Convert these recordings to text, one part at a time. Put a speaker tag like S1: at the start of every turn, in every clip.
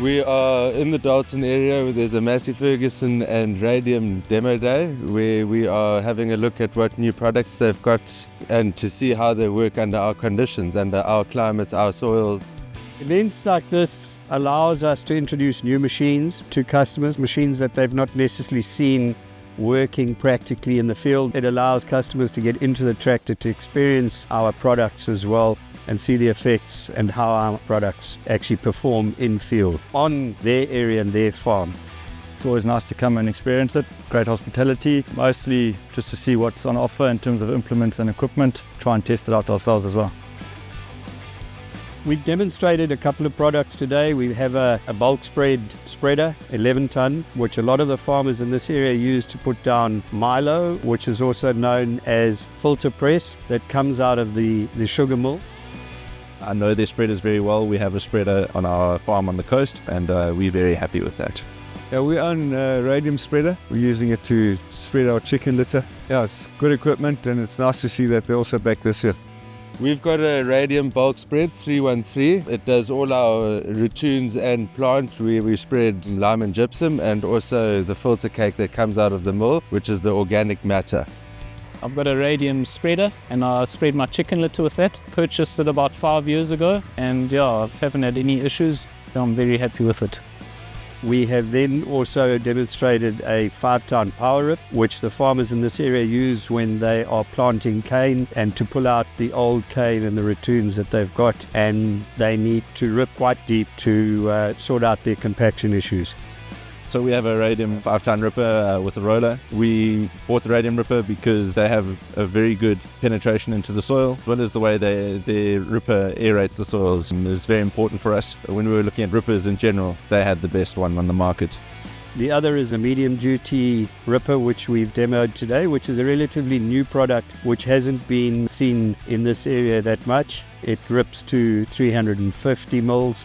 S1: We are in the Dalton area where there's a Massey, Ferguson and Radium demo day where we are having a look at what new products they've got and to see how they work under our conditions, under our climates, our soils.
S2: Events like this allows us to introduce new machines to customers, machines that they've not necessarily seen working practically in the field. It allows customers to get into the tractor to experience our products as well and see the effects and how our products actually perform in field on their area and their farm.
S3: It's always nice to come and experience it. Great hospitality, mostly just to see what's on offer in terms of implements and equipment, try and test it out ourselves as well.
S2: We've demonstrated a couple of products today. We have a bulk spreader, 11 ton, which a lot of the farmers in this area use to put down milo, which is also known as filter press, that comes out of the sugar mill.
S4: I know their spreaders very well. We have a spreader on our farm on the coast and we're very happy with that.
S5: Yeah, we own a Radium spreader. We're using it to spread our chicken litter. Yeah, it's good equipment and it's nice to see that they're also back this year.
S1: We've got a Radium bulk spread 313. It does all our ratoons and plant where we spread lime and gypsum, and also the filter cake that comes out of the mill, which is the organic matter.
S6: I've got a Radium spreader and I spread my chicken litter with that. Purchased it about 5 years ago and yeah, I haven't had any issues. I'm very happy with it.
S2: We have then also demonstrated a 5-ton power rip, which the farmers in this area use when they are planting cane and to pull out the old cane and the ratoons that they've got, and they need to rip quite deep to sort out their compaction issues.
S4: So we have a Radium 5-ton ripper with a roller. We bought the Radium ripper because they have a very good penetration into the soil, as well as the way their ripper aerates the soils is very important for us. When we were looking at rippers in general, they had the best one on the market.
S2: The other is a medium duty ripper, which we've demoed today, which is a relatively new product which hasn't been seen in this area that much. It rips to 350 mils.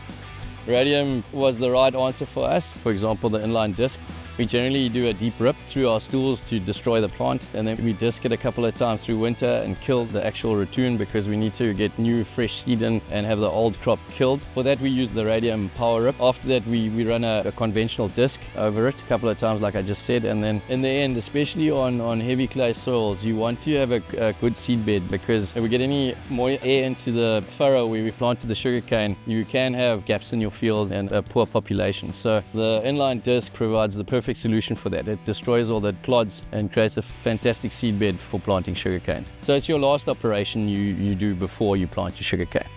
S7: Radium was the right answer for us. For example, the inline disc. We generally do a deep rip through our stools to destroy the plant, and then we disc it a couple of times through winter and kill the actual ratoon because we need to get new fresh seed in and have the old crop killed. For that we use the Radium power rip. After that we run a conventional disc over it a couple of times like I just said, and then in the end, especially on heavy clay soils, you want to have a good seed bed, because if we get any more air into the furrow where we planted the sugarcane, you can have gaps in your fields and a poor population. So the inline disc provides the perfect solution for that. It destroys all the clods and creates a fantastic seed bed for planting sugarcane. So it's your last operation you do before you plant your sugarcane.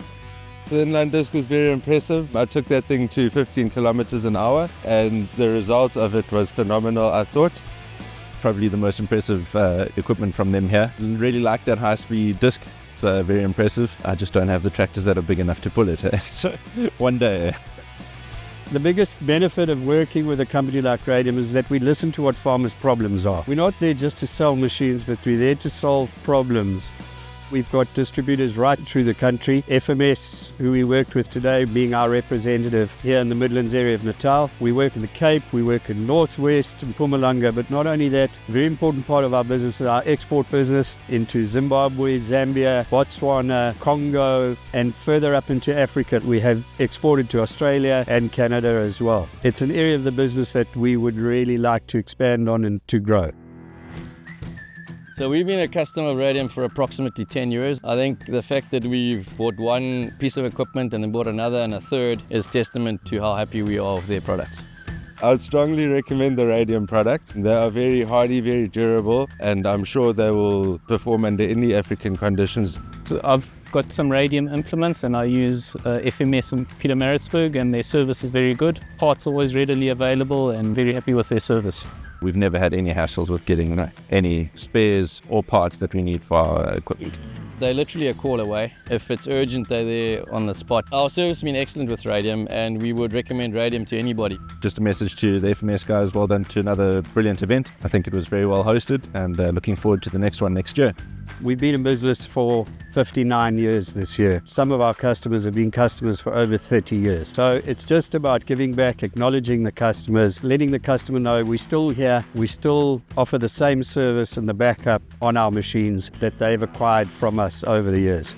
S1: The inline disc was very impressive. I took that thing to 15 kilometers an hour and the result of it was phenomenal, I thought.
S4: Probably the most impressive equipment from them here. Really like that high-speed disc. It's very impressive. I just don't have the tractors that are big enough to pull it. So one day.
S2: The biggest benefit of working with a company like Radium is that we listen to what farmers' problems are. We're not there just to sell machines, but we're there to solve problems. We've got distributors right through the country. FMS, who we worked with today, being our representative here in the Midlands area of Natal. We work in the Cape, we work in Northwest and Mpumalanga, but not only that, a very important part of our business is our export business into Zimbabwe, Zambia, Botswana, Congo, and further up into Africa. We have exported to Australia and Canada as well. It's an area of the business that we would really like to expand on and to grow.
S7: So we've been a customer of Radium for approximately 10 years. I think the fact that we've bought one piece of equipment and then bought another and a third is testament to how happy we are with their products.
S1: I would strongly recommend the Radium products. They are very hardy, very durable, and I'm sure they will perform under any African conditions.
S6: So I've got some Radium implements and I use FMS in Pietermaritzburg, and their service is very good. Parts always readily available and very happy with their service.
S4: We've never had any hassles with getting any spares or parts that we need for our equipment.
S7: They're literally a call away. If it's urgent, they're there on the spot. Our service has been excellent with Radium, and we would recommend Radium to anybody.
S4: Just a message to the FMS guys, well done to another brilliant event. I think it was very well hosted, and looking forward to the next one next year.
S2: We've been in business for 59 years this year. Some of our customers have been customers for over 30 years. So it's just about giving back, acknowledging the customers, letting the customer know we're still here, we still offer the same service and the backup on our machines that they've acquired from us over the years.